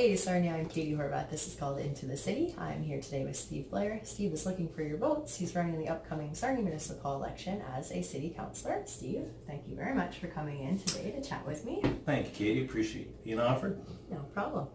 Hey Sarnia, I'm Katie Horvath. This is called Into the City. I'm here today with Steve Blair. Steve is looking for your votes. He's running in the upcoming Sarnia Municipal Election as a City Councillor. Steve, thank you very much for coming in today to chat with me. Thank you, Katie. Appreciate being offered. No problem.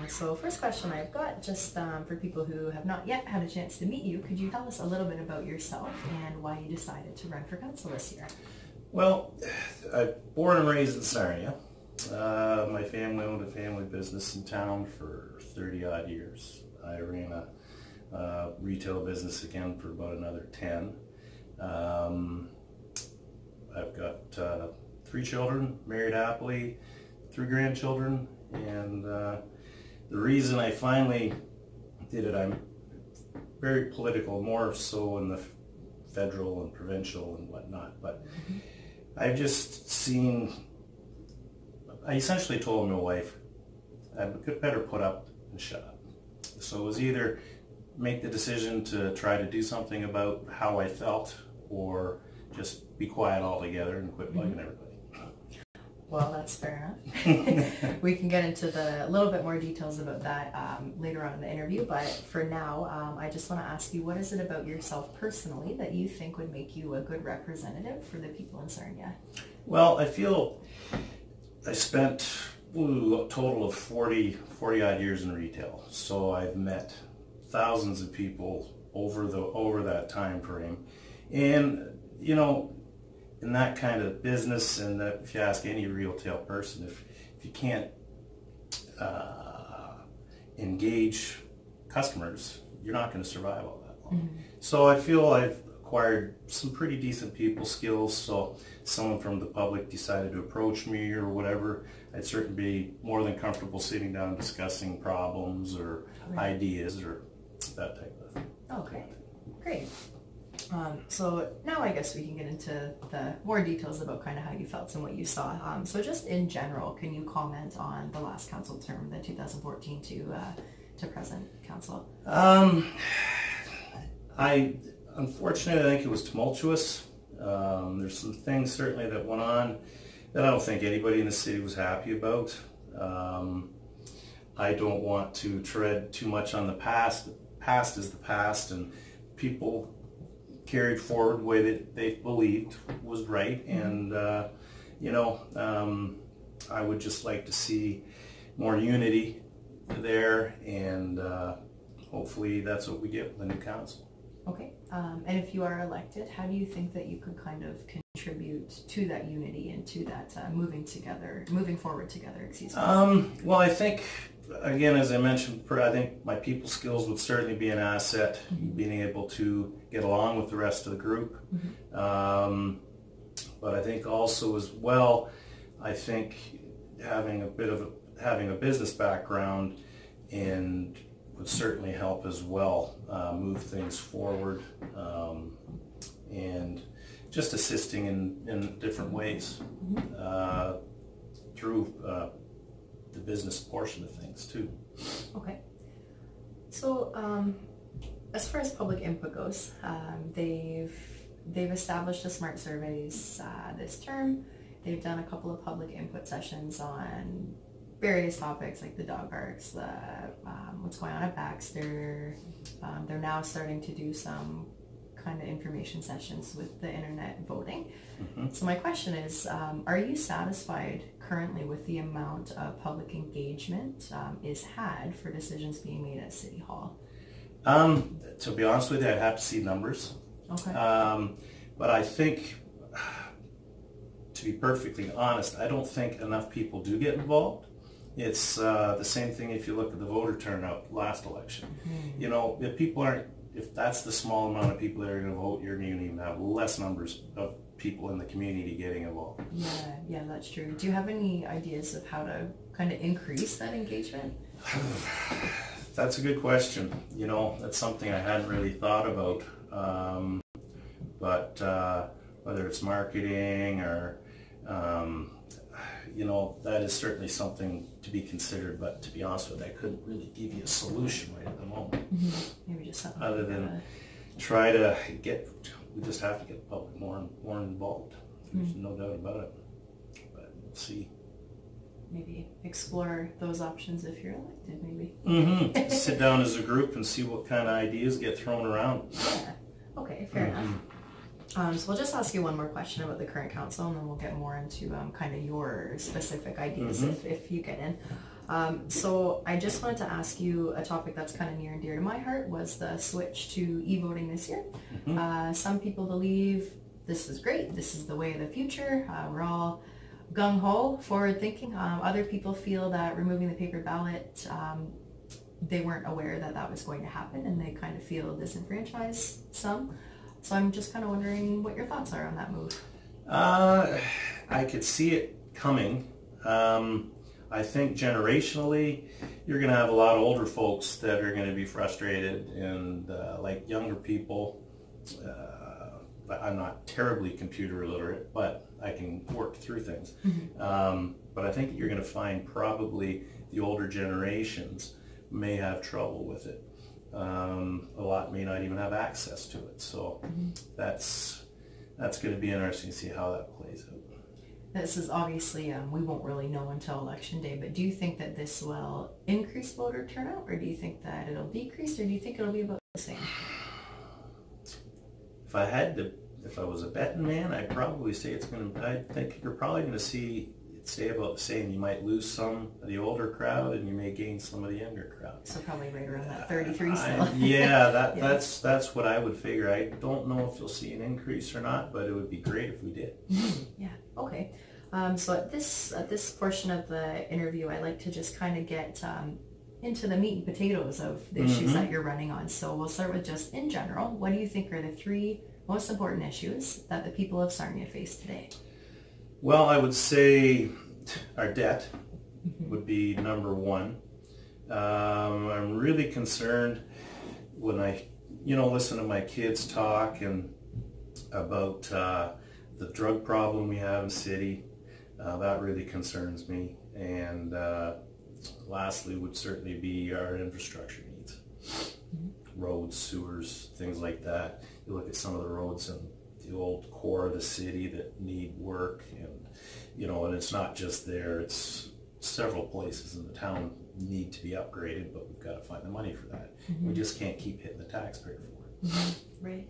So first question I've got, just for people who have not yet had a chance to meet you, could you tell us a little bit about yourself and why you decided to run for council this year? Well, I'm born and raised in Sarnia. My family owned a family business in town for 30 odd years. I ran a retail business again for about another 10. I've got 3 children, married happily, 3 grandchildren, and the reason I finally did it, I'm very political, more so in the federal and provincial and whatnot, but I've just seen, I essentially told my wife, I better put up and shut up. So it was either make the decision to try to do something about how I felt or just be quiet altogether and quit bugging everybody. Well, that's fair enough. We can get into a little bit more details about that later on in the interview, but for now, I just want to ask you, what is it about yourself personally that you think would make you a good representative for the people in Sarnia? Well, I feel I spent a total of 40 odd years in retail, so I've met thousands of people over that time frame, and you know, in that kind of business, and that if you ask any retail person, if you can't engage customers, you're not going to survive all that long. So I feel I've acquired some pretty decent people skills, so someone from the public decided to approach me or whatever, I'd certainly be more than comfortable sitting down and discussing problems or ideas or that type of thing. Okay, great. So now I guess we can get into the more details about kind of how you felt and what you saw. So just in general, can you comment on the last council term, the 2014 to present council? Unfortunately, I think it was tumultuous. There's some things certainly that went on that I don't think anybody in the city was happy about. I don't want to tread too much on the past. The past is the past, and people carried forward the way that they believed was right, and you know, I would just like to see more unity there, and hopefully that's what we get with the new council. Okay, and if you are elected, how do you think that you could kind of contribute to that unity and to that moving forward together, excuse me? Well, I think, again, as I mentioned, I think my people skills would certainly be an asset, being able to get along with the rest of the group. But I think also as well, I think having a business background and would certainly help as well, move things forward, and just assisting in different ways through the business portion of things too. Okay. So as far as public input goes, they've established the SMART surveys this term. They've done a couple of public input sessions on various topics like the dog parks, what's going on at Baxter. They're now starting to do some kind of information sessions with the internet voting. So my question is, are you satisfied currently with the amount of public engagement is had for decisions being made at City Hall? To be honest with you, I'd have to see numbers. Okay. But I think, to be perfectly honest, I don't think enough people do get involved. It's the same thing if you look at the voter turnout last election. You know, if that's the small amount of people that are going to vote, you're going to even have less numbers of people in the community getting involved. Yeah, that's true. Do you have any ideas of how to kind of increase that engagement? That's a good question. You know, that's something I hadn't really thought about. But whether it's marketing or you know, that is certainly something to be considered, but to be honest with you, I couldn't really give you a solution right at the moment. Maybe just something other than try to we just have to get the public more involved. There's no doubt about it, but we'll see. maybe explore those options if you're elected, maybe. Sit down as a group and see what kind of ideas get thrown around. Yeah. Okay, fair enough. So we'll just ask you one more question about the current council, and then we'll get more into kind of your specific ideas if you get in. So I just wanted to ask you a topic that's kind of near and dear to my heart, was the switch to e-voting this year. Some people believe this is great, this is the way of the future, we're all gung-ho, forward-thinking. Other people feel that removing the paper ballot, they weren't aware that that was going to happen, and they kind of feel disenfranchised some. So I'm just kind of wondering what your thoughts are on that move. I could see it coming. I think generationally, you're going to have a lot of older folks that are going to be frustrated, and like younger people, I'm not terribly computer illiterate, but I can work through things. But I think you're going to find probably the older generations may have trouble with it. A lot may not even have access to it. So that's going to be interesting to see how that plays out. This is obviously, we won't really know until Election Day, but do you think that this will increase voter turnout, or do you think that it'll decrease, or do you think it'll be about the same? If I was a betting man, I'd probably say I think you're probably going to see it stay about the same. You might lose some of the older crowd, and you may gain some of the younger crowd. So probably right around that 33 still. That's what I would figure. I don't know if you'll see an increase or not, but it would be great if we did. Yeah. Okay. So at this portion of the interview, I like to just kind of get into the meat and potatoes of the issues that you're running on. So we'll start with just in general. What do you think are the 3 most important issues that the people of Sarnia face today? Well, I would say our debt would be number 1. I'm really concerned when I, listen to my kids talk and about the drug problem we have in the city. That really concerns me. And lastly would certainly be our infrastructure needs. Roads, sewers, things like that. You look at some of the roads in the old core of the city that need work, and and it's not just there, it's several places in the town need to be upgraded, but we've got to find the money for that. We just can't keep hitting the taxpayer for it. Right.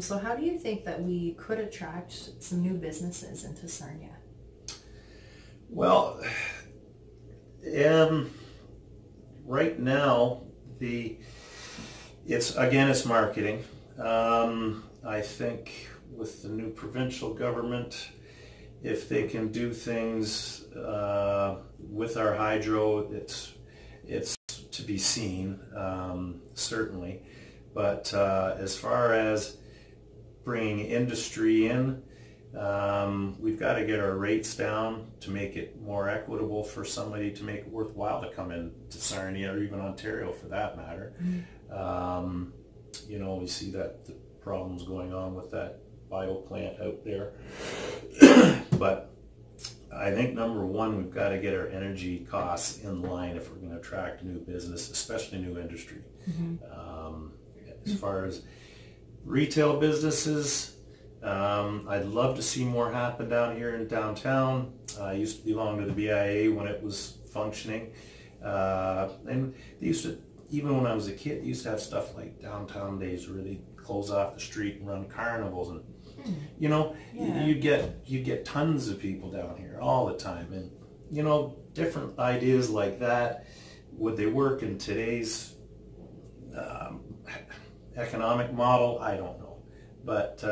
So how do you think that we could attract some new businesses into Sarnia? Well, right now, it's marketing. I think with the new provincial government, if they can do things with our hydro, it's to be seen, certainly. But as far as bringing industry in, we've got to get our rates down to make it more equitable for somebody to make it worthwhile to come in to Sarnia, or even Ontario for that matter. We see that the problems going on with that bio plant out there. But I think number 1, we've got to get our energy costs in line if we're going to attract new business, especially new industry. As far as retail businesses, I'd love to see more happen down here in downtown. I used to belong to the BIA when it was functioning. And they used to, even when I was a kid, they used to have stuff like downtown days where they close off the street and run carnivals, and you'd get tons of people down here all the time, and different ideas like that. Would they work in today's economic model? I don't know, but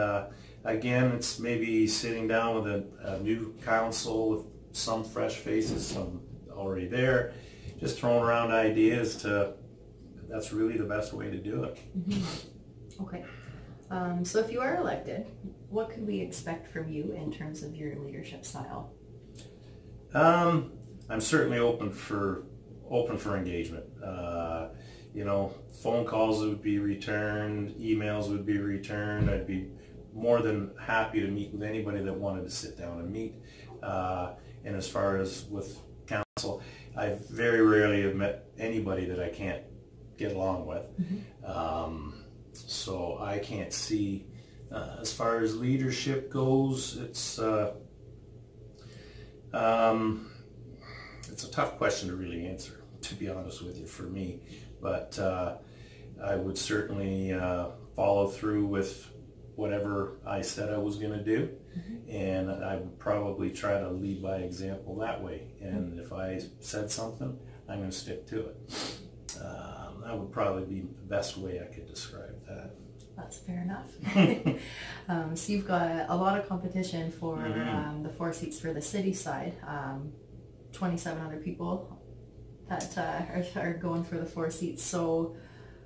again, it's maybe sitting down with a new council with some fresh faces, some already there, just throwing around ideas that's really the best way to do it. Okay. So if you are elected, what could we expect from you in terms of your leadership style? I'm certainly open for engagement. Phone calls would be returned, emails would be returned. I'd be more than happy to meet with anybody that wanted to sit down and meet. And as far as with council, I very rarely have met anybody that I can't get along with. So I can't see, as far as leadership goes, it's it's a tough question to really answer, to be honest with you, for me. But I would certainly follow through with whatever I said I was going to do, and I would probably try to lead by example that way. And if I said something, I'm going to stick to it. That would probably be the best way I could describe that. That's fair enough. So you've got a lot of competition for the 4 seats for the city side. 2,700 people that are going for the 4 seats. So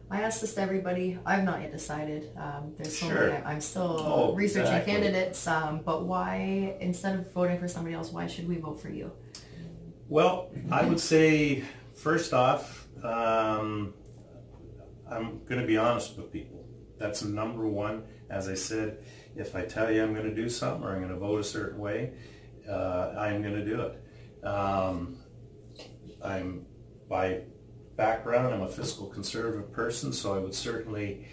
I asked this to everybody. I've not yet decided. There's so many. I'm still researching candidates. But why, instead of voting for somebody else, why should we vote for you? Well, I would say, first off, I'm going to be honest with people. That's number one. As I said, if I tell you I'm going to do something or I'm going to vote a certain way, I'm going to do it. I'm, by background, I'm a fiscal conservative person, so I would certainly,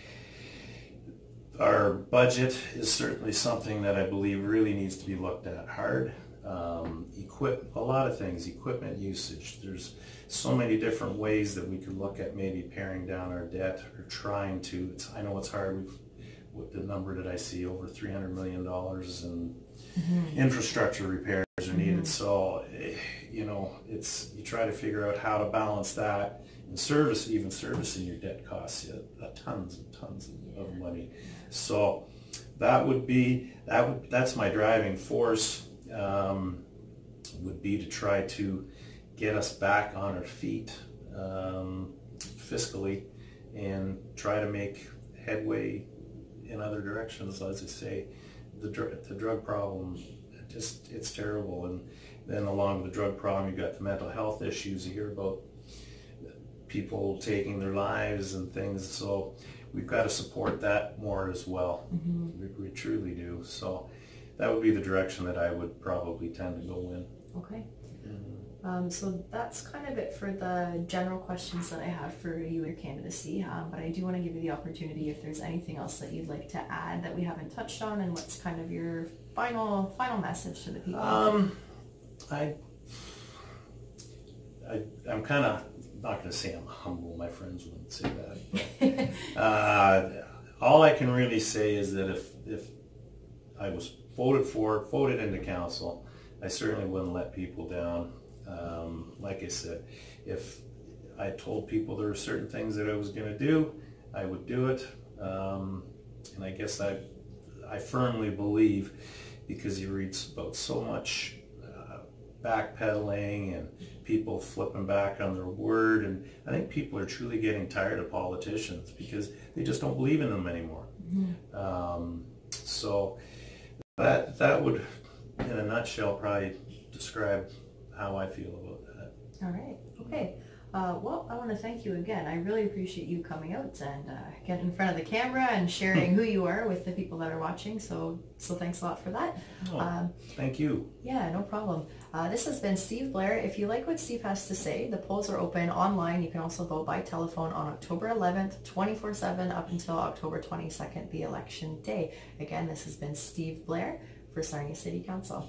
our budget is certainly something that I believe really needs to be looked at hard. A lot of things, equipment usage. There's so many different ways that we could look at maybe paring down our debt or trying to. I know it's hard. With the number that I see, over $300 million in infrastructure repairs are needed. So, you know, you try to figure out how to balance that. And even servicing your debt costs you tons and tons of money. So that's my driving force. Would be to try to get us back on our feet fiscally and try to make headway in other directions. As I say, the drug problem, it's terrible. And then along with the drug problem, you've got the mental health issues. You hear about people taking their lives and things. So we've got to support that more as well. We truly do. So that would be the direction that I would probably tend to go in. Okay. So that's kind of it for the general questions that I have for you and your candidacy. But I do want to give you the opportunity if there's anything else that you'd like to add that we haven't touched on, and what's kind of your final message to the people. I'm kind of not going to say I'm humble. My friends wouldn't say that. But, all I can really say is that if I was voted into council, I certainly wouldn't let people down. Like I said, if I told people there were certain things that I was going to do, I would do it. And I guess I firmly believe, because you read about so much backpedaling and people flipping back on their word, and I think people are truly getting tired of politicians because they just don't believe in them anymore. So that would, in a nutshell, probably describe how I feel about that. All right. Okay. Well, I want to thank you again. I really appreciate you coming out and getting in front of the camera and sharing who you are with the people that are watching. So thanks a lot for that. Thank you. Yeah, no problem. This has been Steve Blair. If you like what Steve has to say, the polls are open online. You can also vote by telephone on October 11th, 24/7 up until October 22nd, the election day. Again, this has been Steve Blair for Sarnia City Council.